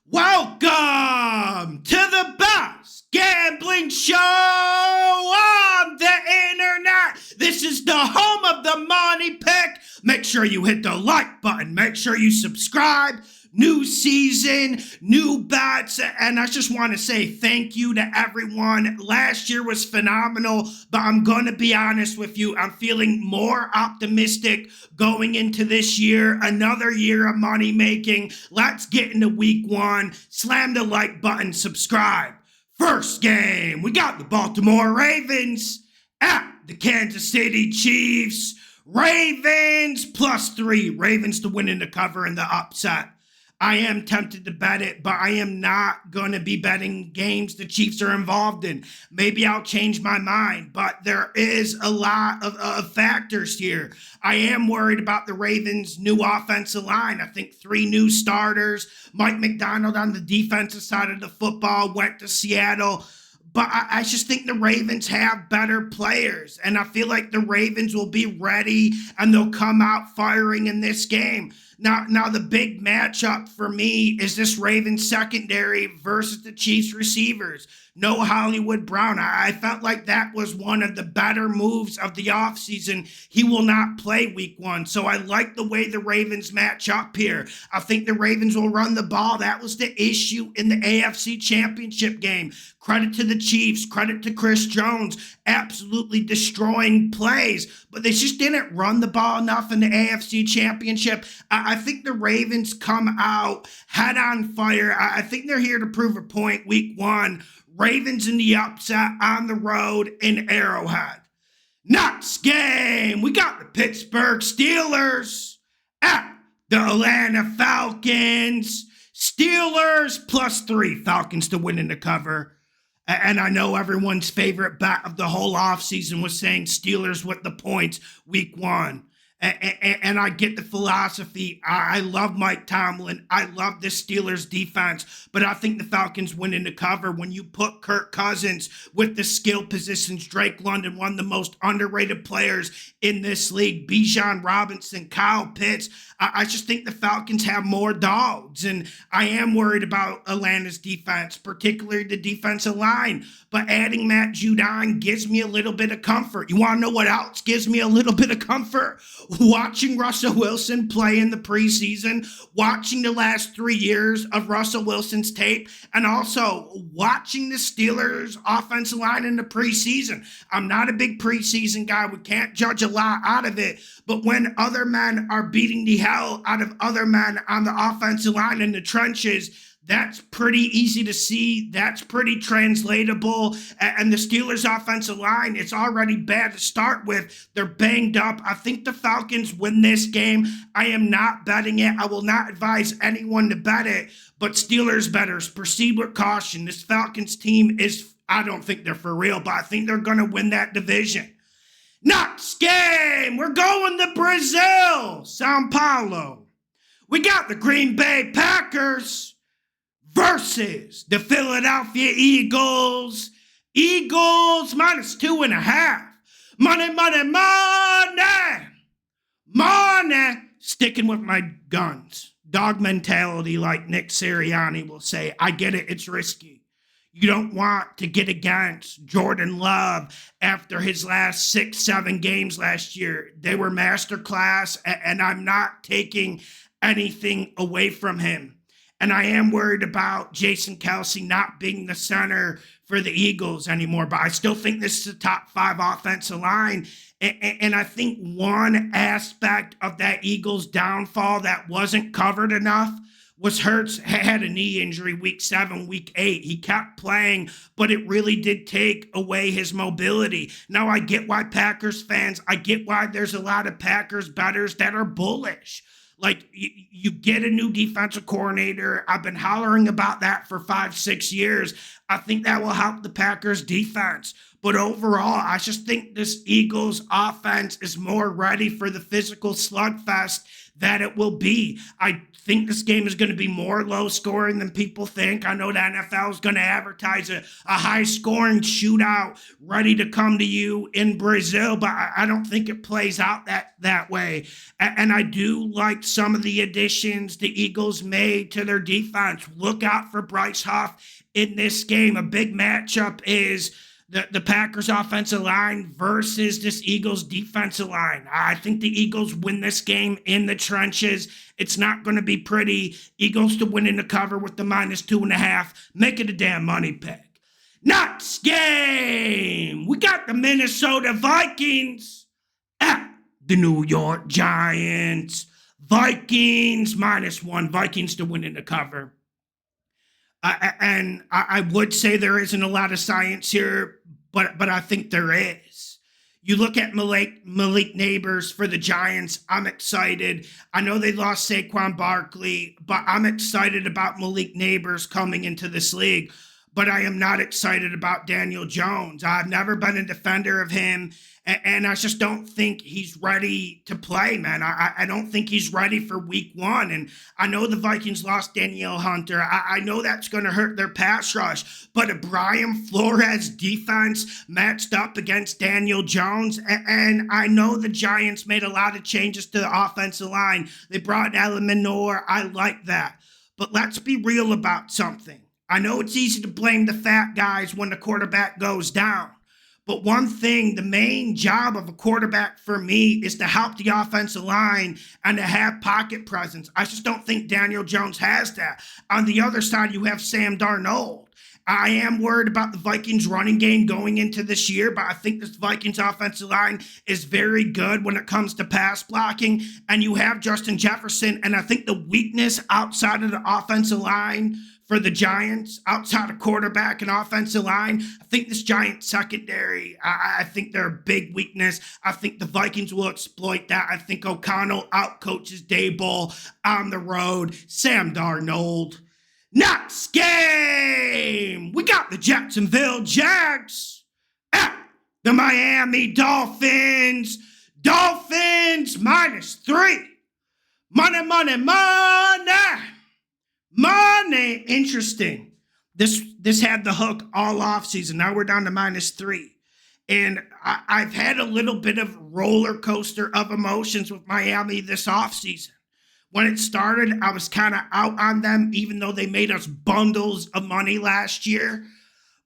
Welcome to the best gambling show on the internet. This is the home of the money pick. Make sure you hit the like button. Make sure you subscribe. New season, new bets, and I just want to say thank you to everyone. Last year was phenomenal, but I'm going to be honest with you. I'm feeling more optimistic going into this year, another year of money making. Let's get into week one. Slam the like button, subscribe. First game, we got the Baltimore Ravens at the Kansas City Chiefs. Ravens +3. Ravens to win in the cover in the upset. I am tempted to bet it, but I am not going to be betting games the Chiefs are involved in. Maybe I'll change my mind, but there is a lot of factors here. I am worried about the Ravens' new offensive line. I think 3 new starters. Mike McDonald on the defensive side of the football went to Seattle. But I just think the Ravens have better players, and I feel like the Ravens will be ready, and they'll come out firing in this game. Now the big matchup for me is this Ravens secondary versus the Chiefs receivers. No Hollywood Brown. I felt like that was one of the better moves of the offseason. He will not play week one, so I like the way the Ravens match up here. I think the Ravens will run the ball. That was the issue in the AFC Championship game. Credit to the Chiefs, credit to Chris Jones, absolutely destroying plays, but they just didn't run the ball enough in the AFC Championship. I think the Ravens come out head on fire. I think they're here to prove a point week one. Ravens in the upset on the road in Arrowhead. Next game, we got the Pittsburgh Steelers at the Atlanta Falcons. Steelers +3. Falcons to win in the cover. And I know everyone's favorite bet of the whole offseason was saying Steelers with the points week one. And I get the philosophy. I love Mike Tomlin. I love the Steelers defense, but I think the Falcons win in the cover. When you put Kirk Cousins with the skill positions, Drake London, one of the most underrated players in this league, Bijan Robinson, Kyle Pitts, I just think the Falcons have more dogs, and I am worried about Atlanta's defense, particularly the defensive line, but adding Matt Judon gives me a little bit of comfort. You want to know what else gives me a little bit of comfort? Watching Russell Wilson play in the preseason, watching the last 3 years of Russell Wilson's tape, and also watching the Steelers' offensive line in the preseason. I'm not a big preseason guy. We can't judge a lot out of it, but when other men are beating the hell out of other men on the offensive line in the trenches, that's pretty easy to see. That's pretty translatable. And the Steelers' offensive line, it's already bad to start with. They're banged up. I think the Falcons win this game. I am not betting it. I will not advise anyone to bet it. But Steelers bettors, proceed with caution. This Falcons team is, I don't think they're for real, but I think they're going to win that division. Next game, we're going to Brazil, Sao Paulo. We got the Green Bay Packers versus the Philadelphia Eagles. Eagles -2.5. Money. Sticking with my guns. Dog mentality, like Nick Sirianni will say. I get it, it's risky. You don't want to get against Jordan Love after his last 6-7 games last year. They were masterclass, and I'm not taking anything away from him. And I am worried about Jason Kelce not being the center for the Eagles anymore, but I still think this is a top 5 offensive line. And I think one aspect of that Eagles downfall that wasn't covered enough was Hurts had a knee injury week 7, week 8. He kept playing, but it really did take away his mobility. Now, I get why Packers fans, I get why there's a lot of Packers bettors that are bullish. Like, you get a new defensive coordinator. I've been hollering about that for 5-6 years. I think that will help the Packers defense. But overall, I just think this Eagles offense is more ready for the physical slugfest that it will be. I think this game is going to be more low scoring than people think. I know the NFL is going to advertise a high scoring shootout ready to come to you in Brazil, but I don't think it plays out that way. And I do like some of the additions the Eagles made to their defense. Look out for Bryce Huff in this game. A big matchup is the Packers offensive line versus this Eagles defensive line. I think the Eagles win this game in the trenches. It's not going to be pretty. Eagles to win in the cover with the -2.5. Make it a damn money pick. Next game, we got the Minnesota Vikings at the New York Giants. Vikings -1. Vikings to win in the cover. And I would say there isn't a lot of science here, but I think there is. You look at Malik Neighbors for the Giants. I'm excited. I know they lost Saquon Barkley, but I'm excited about Malik Neighbors coming into this league. But I am not excited about Daniel Jones. I've never been a defender of him, and I just don't think he's ready to play, man. I don't think he's ready for week 1. And I know the Vikings lost Danielle Hunter. I know that's going to hurt their pass rush. But a Brian Flores defense matched up against Daniel Jones, and I know the Giants made a lot of changes to the offensive line. They brought Alan Minor. I like that. But let's be real about something. I know it's easy to blame the fat guys when the quarterback goes down. But one thing, the main job of a quarterback for me is to help the offensive line and to have pocket presence. I just don't think Daniel Jones has that. On the other side, you have Sam Darnold. I am worried about the Vikings running game going into this year, but I think this Vikings offensive line is very good when it comes to pass blocking. And you have Justin Jefferson, and I think the weakness outside of the offensive line for the Giants, outside of quarterback and offensive line, I think this Giants secondary, I think they're a big weakness. I think the Vikings will exploit that. I think O'Connell outcoaches Daboll on the road. Sam Darnold. Next game, we got the Jacksonville Jags at the Miami Dolphins. Dolphins -3. Money. Interesting. This had the hook all offseason. Now we're down to -3. And I've had a little bit of roller coaster of emotions with Miami this offseason. When it started, I was kind of out on them, even though they made us bundles of money last year.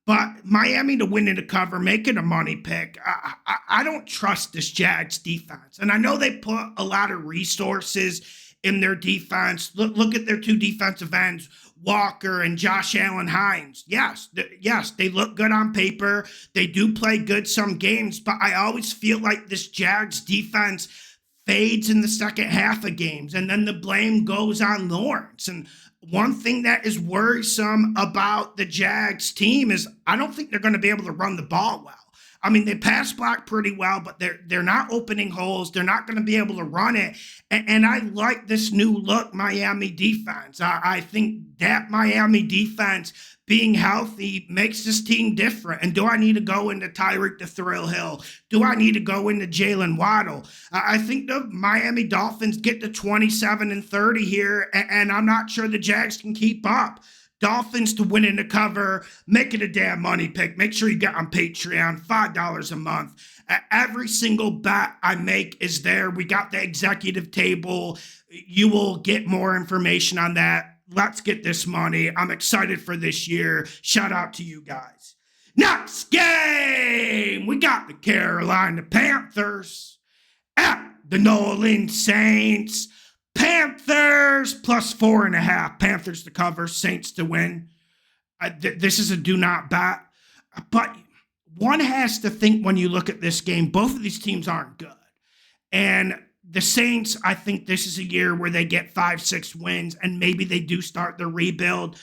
But Miami to win in the cover, make it a money pick. I don't trust this Jags defense. And I know they put a lot of resources in their defense. Look at their 2 defensive ends, Walker and Josh Allen Hines. Yes, they look good on paper. They do play good some games, but I always feel like this Jags defense fades in the second half of games, and then the blame goes on Lawrence. And one thing that is worrisome about the Jags team is I don't think they're going to be able to run the ball well. I mean, they pass block pretty well, but they're not opening holes. They're not going to be able to run it. And I like this new look Miami defense. I think that Miami defense being healthy makes this team different. And do I need to go into Tyreek the Thrill Hill? Do I need to go into Jalen Waddle? I think the Miami Dolphins get to 27-30 here, and I'm not sure the Jags can keep up. Dolphins to win in the cover, make it a damn money pick. Make sure you get on Patreon, $5 a month. Every single bet I make is there. We got the executive table. You will get more information on that. Let's get this money. I'm excited for this year. Shout out to you guys. Next game, we got the Carolina Panthers at the New Orleans Saints. Panthers +4.5. Panthers to cover, Saints to win. This is a do not bet. But one has to think when you look at this game, both of these teams aren't good. And the Saints, I think this is a year where they get 5-6 wins, and maybe they do start the rebuild.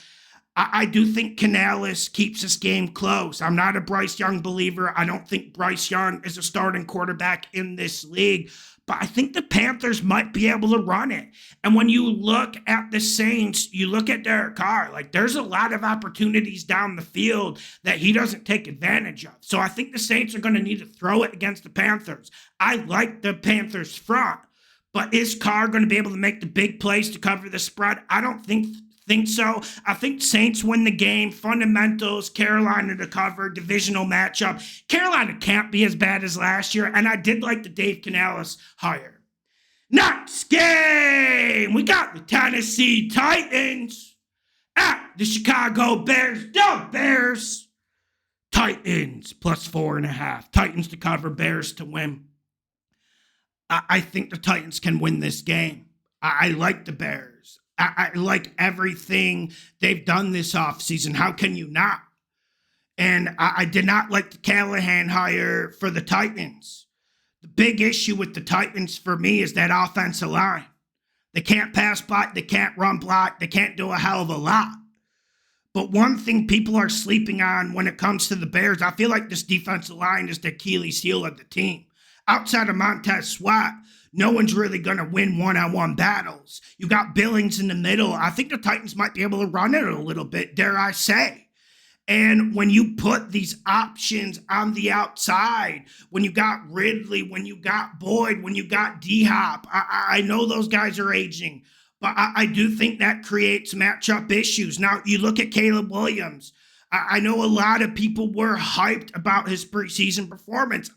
I do think Canales keeps this game close. I'm not a Bryce Young believer. I don't think Bryce Young is a starting quarterback in this league. But I think the Panthers might be able to run it. And when you look at the Saints, you look at Derek Carr, like there's a lot of opportunities down the field that he doesn't take advantage of. So I think the Saints are going to need to throw it against the Panthers. I like the Panthers front, But is Carr going to be able to make the big plays to cover the spread? I don't think so. I think Saints win the game. Fundamentals, Carolina to cover, divisional matchup. Carolina can't be as bad as last year, and I did like the Dave Canales hire. Next game, we got the Tennessee Titans at the Chicago Bears. The Bears. Titans plus 4.5. Titans to cover, Bears to win. I think the Titans can win this game. I like the Bears. I like everything they've done this offseason. How can you not? And I did not like the Callahan hire for the Titans. The big issue with the Titans for me is that offensive line. They can't pass block. They can't run block. They can't do a hell of a lot. But one thing people are sleeping on when it comes to the Bears, I feel like this defensive line is the Achilles heel of the team. Outside of Montez Sweat, no one's really going to win one-on-one battles. You got Billings in the middle. I think the Titans might be able to run it a little bit, dare I say. And when you put these options on the outside, when you got Ridley, when you got Boyd, when you got D-Hop, I know those guys are aging, but I do think that creates matchup issues. Now, you look at Caleb Williams. I know a lot of people were hyped about his preseason performance.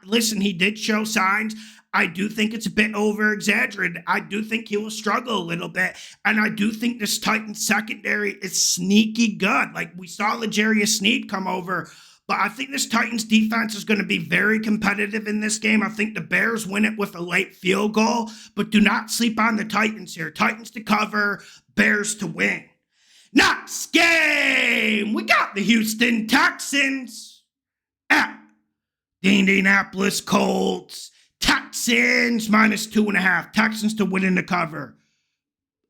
Listen, he did show signs. I do think it's a bit over-exaggerated. I do think he will struggle a little bit. And I do think this Titans secondary is sneaky good. Like, we saw L'Jarius Sneed come over. But I think this Titans defense is going to be very competitive in this game. I think the Bears win it with a late field goal. But do not sleep on the Titans here. Titans to cover, Bears to win. Next game, we got the Houston Texans at the Indianapolis Colts. Texans minus 2.5. Texans to win in the cover.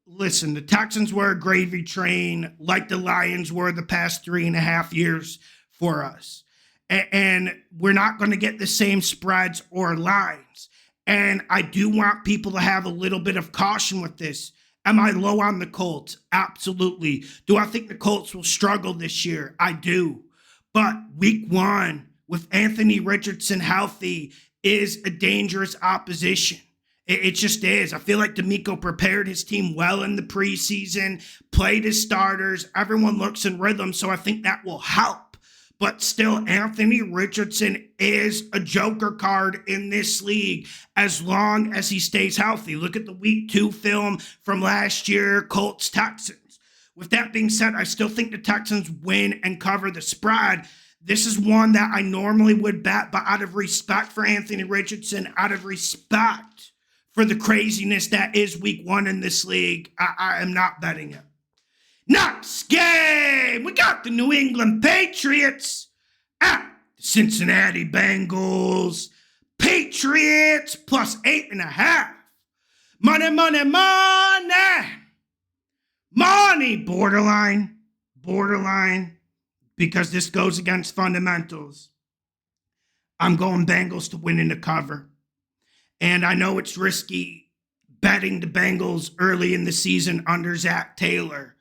Listen, the Texans were a gravy train like the Lions were the past 3.5 years for us. And we're not going to get the same spreads or lines. And I do want people to have a little bit of caution with this. Am I low on the Colts? Absolutely. Do I think the Colts will struggle this year? I do. But week one, with Anthony Richardson healthy, is a dangerous opposition. It just is. I feel like D'Amico prepared his team well in the preseason, played his starters. Everyone looks in rhythm, so I think that will help. But still, Anthony Richardson is a joker card in this league as long as he stays healthy. Look at the week 2 film from last year, Colts Texans. With that being said, I still think the Texans win and cover the spread. This is one that I normally would bet, but out of respect for Anthony Richardson, out of respect for the craziness that is week 1 in this league, I am not betting it. Next game, we got the New England Patriots at the Cincinnati Bengals. Patriots plus 8.5. Money, money, money. Money, borderline. Because this goes against fundamentals. I'm going Bengals to win in the cover. And I know it's risky betting the Bengals early in the season under Zach Taylor.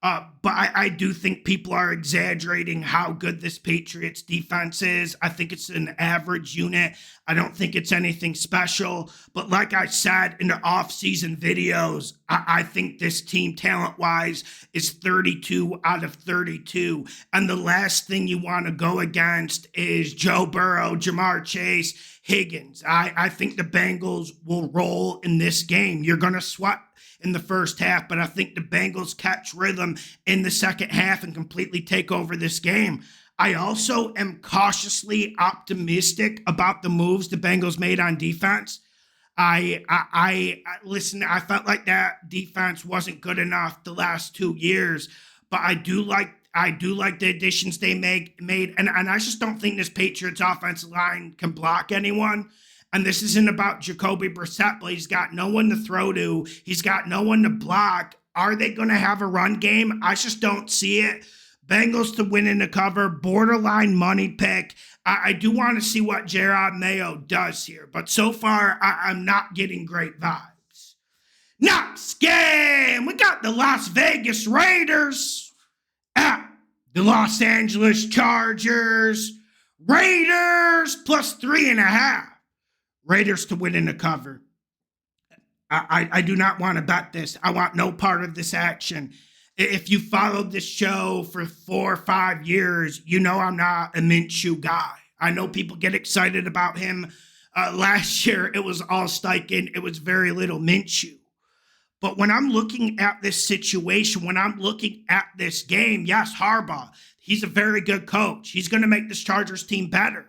But I do think people are exaggerating how good this Patriots defense is. I think it's an average unit. I don't think it's anything special. But like I said in the offseason videos, I think this team talent-wise is 32 out of 32. And the last thing you want to go against is Joe Burrow, Jamar Chase, Higgins. I think the Bengals will roll in this game. You're going to sweat in the first half, but I think the Bengals catch rhythm in the second half and completely take over this game. I also am cautiously optimistic about the moves the Bengals made on defense. I listen, I felt like that defense wasn't good enough the last 2 years, but I do like the additions they made, and I just don't think this Patriots offensive line can block anyone. And this isn't about Jacoby Brissett, but he's got no one to throw to. He's got no one to block. Are they going to have a run game? I just don't see it. Bengals to win in the cover, borderline money pick. I do want to see what Jerod Mayo does here, but so far I'm not getting great vibes. Next game, we got the Las Vegas Raiders at the Los Angeles Chargers. Raiders plus 3.5. Raiders to win in the cover. I do not want to bet this. I want no part of this action. If you followed this show for 4 or 5 years, you know I'm not a Minshew guy. I know people get excited about him. Last year, it was all Steichen. It was very little Minshew. But when I'm looking at this situation, when I'm looking at this game, yes, Harbaugh, he's a very good coach. He's going to make this Chargers team better.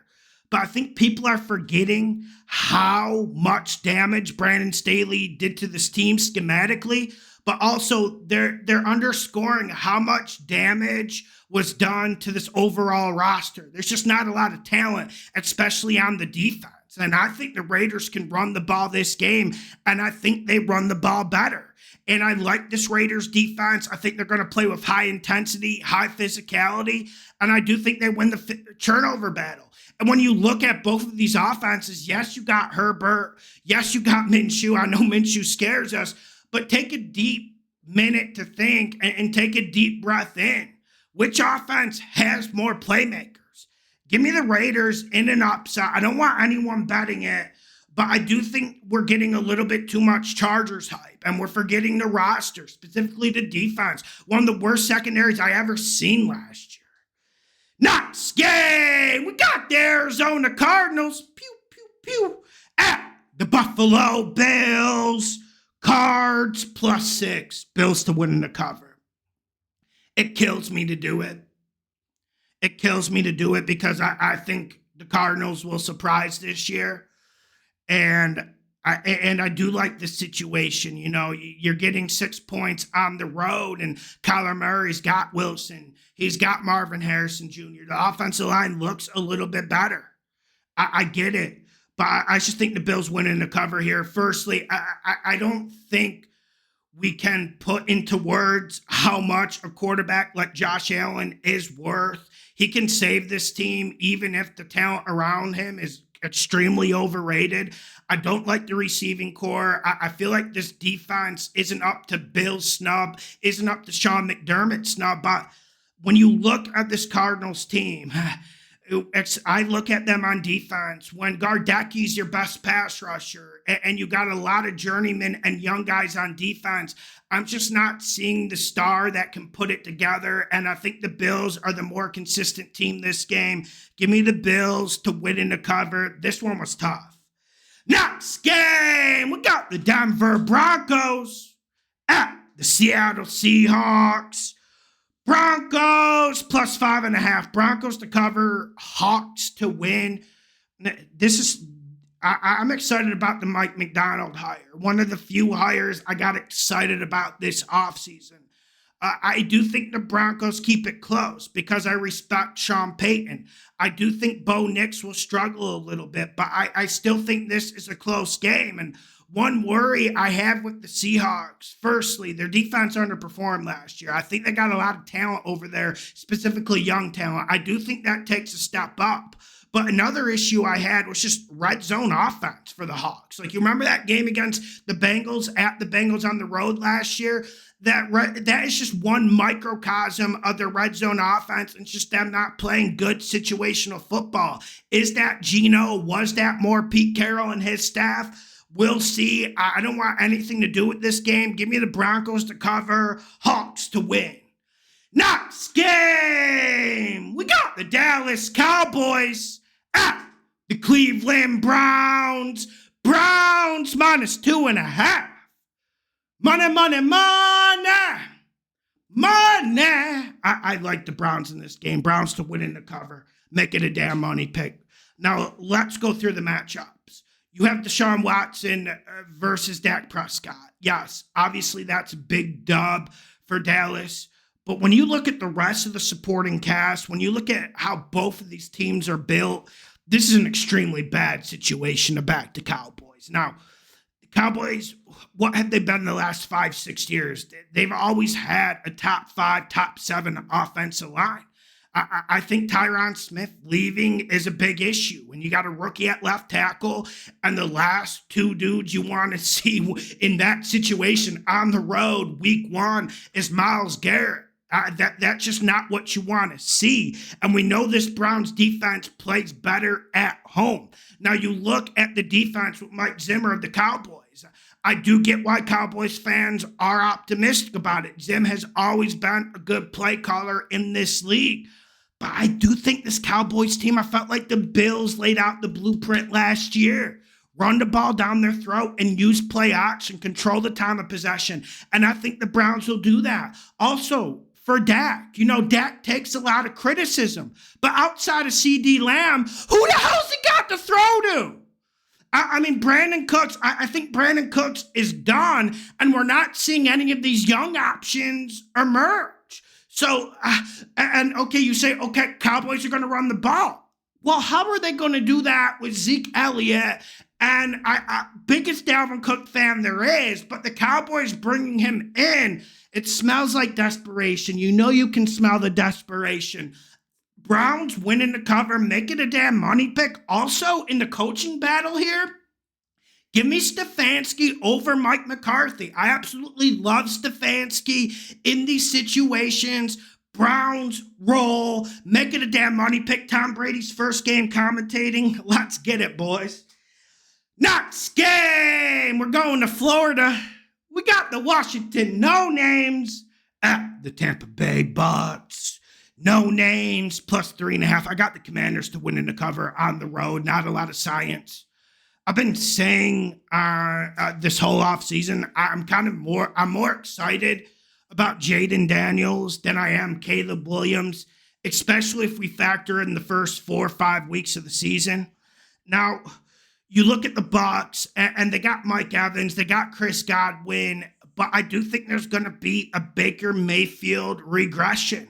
But I think people are forgetting how much damage Brandon Staley did to this team schematically, but also they're underscoring how much damage was done to this overall roster. There's just not a lot of talent, especially on the defense. And I think the Raiders can run the ball this game, and I think they run the ball better. And I like this Raiders defense. I think they're going to play with high intensity, high physicality, and I do think they win the turnover battle. And when you look at both of these offenses, yes, you got Herbert. Yes, you got Minshew. I know Minshew scares us, but take a deep minute to think and take a deep breath in. Which offense has more playmakers? Give me the Raiders in an upset. I don't want anyone betting it, but I do think we're getting a little bit too much Chargers hype, and we're forgetting the roster, specifically the defense. One of the worst secondaries I ever seen last year. Next game, we got the Arizona Cardinals, pew, pew, pew, at the Buffalo Bills. Cards +6. Bills to win in the cover. It kills me to do it. It kills me to do it because I think the Cardinals will surprise this year. And I do like this situation. You know, you're getting 6 points on the road, and Kyler Murray's got Wilson. He's got Marvin Harrison Jr. The offensive line looks a little bit better. I get it. But I just think the Bills win in the cover here. Firstly, I don't think we can put into words how much a quarterback like Josh Allen is worth. He can save this team even if the talent around him is extremely overrated. I don't like the receiving core. I feel like this defense isn't up to Bill's snub, isn't up to Sean McDermott's snub. But when you look at this Cardinals team, I look at them on defense. When Gardecki's your best pass rusher and you got a lot of journeymen and young guys on defense, I'm just not seeing the star that can put it together. And I think the Bills are the more consistent team this game. Give me the Bills to win in the cover. This one was tough. Next game, we got the Denver Broncos at the Seattle Seahawks. Broncos +5.5. Broncos to cover, Hawks to win. I'm excited about the Mike Macdonald hire. One of the few hires I got excited about this offseason. I do think the Broncos keep it close because I respect Sean Payton. I do think Bo Nix will struggle a little bit, but I still think this is a close game. And one worry I have with the Seahawks, firstly, their defense underperformed last year. I think they got a lot of talent over there, specifically young talent. I do think that takes a step up. But another issue I had was just red zone offense for the Hawks. Like, you remember that game against the Bengals at the Bengals on the road last year? That is just one microcosm of their red zone offense, and just them not playing good situational football. Is that Geno? Was that more Pete Carroll and his staff? We'll see. I don't want anything to do with this game. Give me the Broncos to cover, Hawks to win. Next game, we got the Dallas Cowboys at the Cleveland Browns. Browns -2.5. Money, money, money. Money. I like the Browns in this game. Browns to win in the cover. Make it a damn money pick. Now, let's go through the matchups. You have Deshaun Watson versus Dak Prescott. Yes, obviously that's a big dub for Dallas. But when you look at the rest of the supporting cast, when you look at how both of these teams are built, this is an extremely bad situation to back the Cowboys. Now, the Cowboys, what have they been the last 5-6 years? They've always had a top 5, top 7 offensive line. I think Tyron Smith leaving is a big issue. When you got a rookie at left tackle and the last 2 dudes you want to see in that situation on the road week 1 is Myles Garrett. That's just not what you want to see. And we know this Browns defense plays better at home. Now you look at the defense with Mike Zimmer of the Cowboys. I do get why Cowboys fans are optimistic about it. Zim has always been a good play caller in this league. But I do think this Cowboys team, I felt like the Bills laid out the blueprint last year. Run the ball down their throat and use play action, control the time of possession. And I think the Browns will do that. Also, for Dak, Dak takes a lot of criticism. But outside of CD Lamb, who the hell's he got to throw to? I mean, Brandon Cooks, I think Brandon Cooks is done, and we're not seeing any of these young options emerge. So, okay, you say, okay, Cowboys are going to run the ball. Well, how are they going to do that with Zeke Elliott? And biggest Dalvin Cook fan there is, but the Cowboys bringing him in, it smells like desperation. You can smell the desperation. Browns winning the cover, make it a damn money pick. Also, in the coaching battle here, give me Stefanski over Mike McCarthy. I absolutely love Stefanski in these situations. Browns roll, make it a damn money pick. Tom Brady's first game commentating. Let's get it, boys. Next game, we're going to Florida. We got the Washington no-names at the Tampa Bay Bucs. No names, plus 3.5. I got the Commanders to win in the cover on the road. Not a lot of science. I've been saying this whole offseason, I'm more excited about Jaden Daniels than I am Caleb Williams, especially if we factor in the first 4 or 5 weeks of the season. Now, you look at the Bucs, and they got Mike Evans, they got Chris Godwin, but I do think there's going to be a Baker Mayfield regression.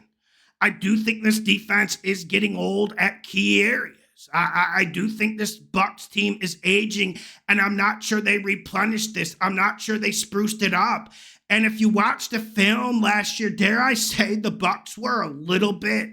I do think this defense is getting old at key areas. I do think this Bucs team is aging, and I'm not sure they replenished this. I'm not sure they spruced it up. And if you watched the film last year, dare I say the Bucs were a little bit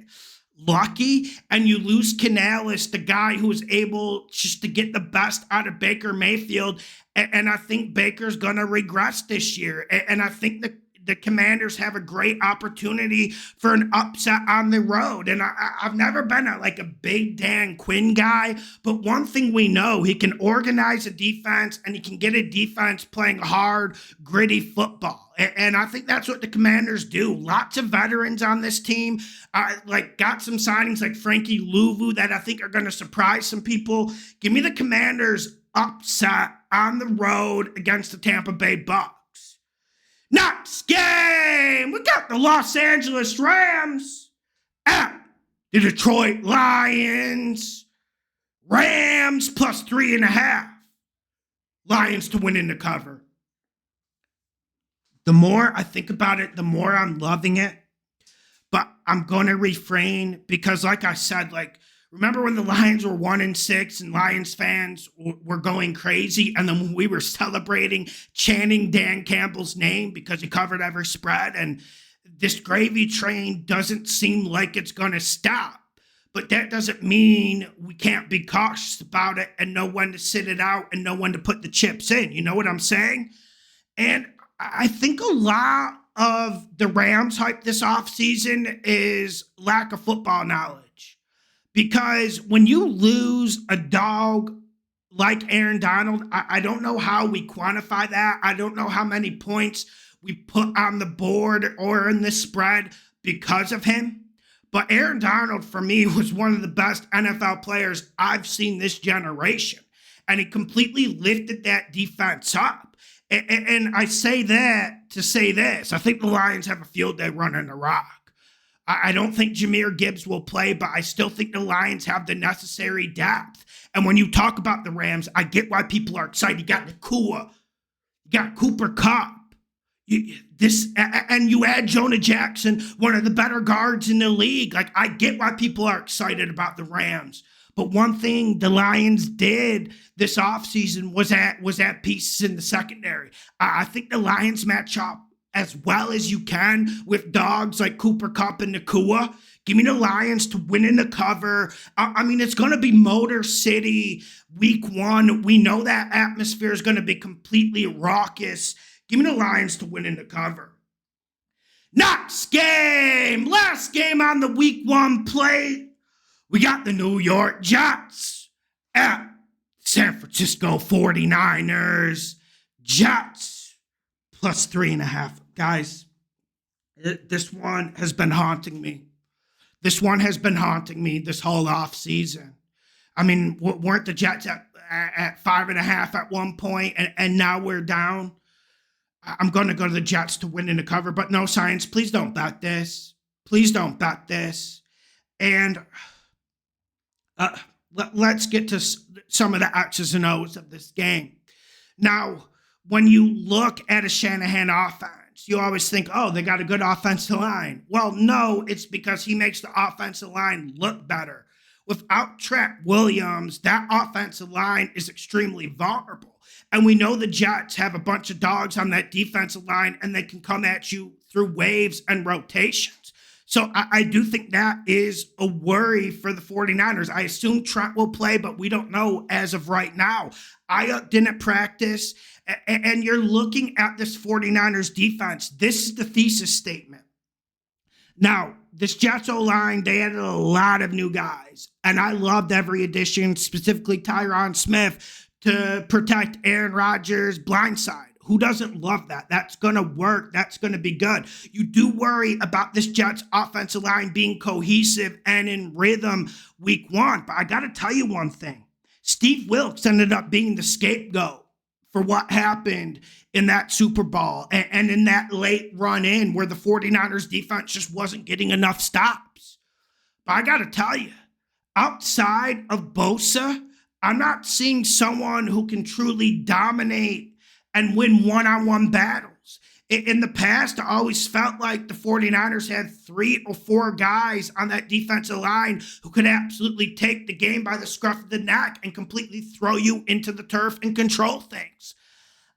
lucky, and you lose Canales, the guy who was able just to get the best out of Baker Mayfield. And I think Baker's going to regress this year. And I think the Commanders have a great opportunity for an upset on the road. And I've never been a big Dan Quinn guy, but one thing we know, he can organize a defense, and he can get a defense playing hard, gritty football. And I think that's what the Commanders do. Lots of veterans on this team. Got some signings like Frankie Louvu that I think are going to surprise some people. Give me the Commanders upset on the road against the Tampa Bay Bucs. Next game, we got the Los Angeles Rams at the Detroit Lions. Rams plus 3.5. Lions to win in the cover. The more I think about it, the more I'm loving it. But I'm going to refrain because, like I said, remember when the Lions were 1-6 and Lions fans were going crazy, and then we were celebrating, chanting Dan Campbell's name because he covered every spread, and this gravy train doesn't seem like it's going to stop. But that doesn't mean we can't be cautious about it and know when to sit it out and know when to put the chips in. You know what I'm saying? And I think a lot of the Rams hype this offseason is lack of football knowledge. Because when you lose a dog like Aaron Donald, I don't know how we quantify that. I don't know how many points we put on the board or in the spread because of him. But Aaron Donald, for me, was one of the best NFL players I've seen this generation. And he completely lifted that defense up. And I say that to say this. I think the Lions have a field day running the rock. I don't think Jahmyr Gibbs will play, but I still think the Lions have the necessary depth. And when you talk about the Rams, I get why people are excited. You got Nakua. You got Cooper Kupp. And you add Jonah Jackson, one of the better guards in the league. I get why people are excited about the Rams. But one thing the Lions did this offseason was add pieces in the secondary. I think the Lions match up as well as you can with dogs like Cooper Kupp and Nakua. Give me the Lions to win in the cover. I mean, it's going to be Motor City week 1. We know that atmosphere is going to be completely raucous. Give me the Lions to win in the cover. Next game, last game on the week 1 plate. We got the New York Jets at San Francisco 49ers. Jets plus 3.5. Guys, this one has been haunting me. This one has been haunting me this whole offseason. I mean, weren't the Jets at 5.5 at one point, and now we're down? I'm going to go to the Jets to win in the cover, but no science. Please don't bet this. Please don't bet this. And let's get to some of the X's and O's of this game. Now, when you look at a Shanahan offense, you always think, oh, they got a good offensive line. Well, no, it's because he makes the offensive line look better. Without Trent Williams, that offensive line is extremely vulnerable. And we know the Jets have a bunch of dogs on that defensive line, and they can come at you through waves and rotations. So I do think that is a worry for the 49ers. I assume Trent will play, but we don't know as of right now. I didn't practice, and you're looking at this 49ers defense. This is the thesis statement. Now, this Jets O-line, they added a lot of new guys, and I loved every addition, specifically Tyron Smith, to protect Aaron Rodgers' blindside. Who doesn't love that? That's going to work. That's going to be good. You do worry about this Jets offensive line being cohesive and in rhythm week one, but I got to tell you one thing. Steve Wilks ended up being the scapegoat for what happened in that Super Bowl and in that late run in where the 49ers defense just wasn't getting enough stops. But I got to tell you, outside of Bosa, I'm not seeing someone who can truly dominate and win one-on-one battles. In the past, I always felt like the 49ers had 3 or 4 guys on that defensive line who could absolutely take the game by the scruff of the neck and completely throw you into the turf and control things.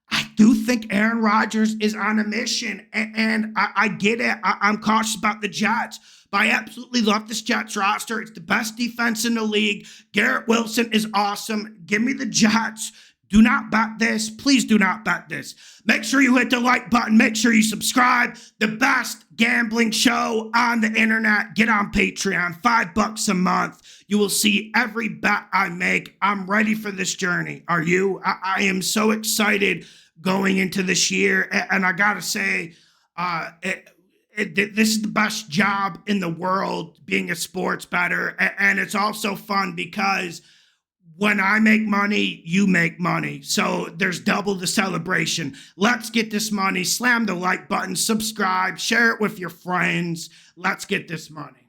I do think Aaron Rodgers is on a mission, and I get it. I'm cautious about the Jets, but I absolutely love this Jets roster. It's the best defense in the league. Garrett Wilson is awesome. Give me the Jets. Do not bet this. Please do not bet this. Make sure you hit the like button. Make sure you subscribe. The best gambling show on the internet. Get on Patreon. $5 a month. You will see every bet I make. I'm ready for this journey. Are you? I am so excited going into this year. And I got to say, this is the best job in the world, being a sports bettor. And it's also fun because when I make money, you make money. So there's double the celebration. Let's get this money. Slam the like button, subscribe, share it with your friends. Let's get this money.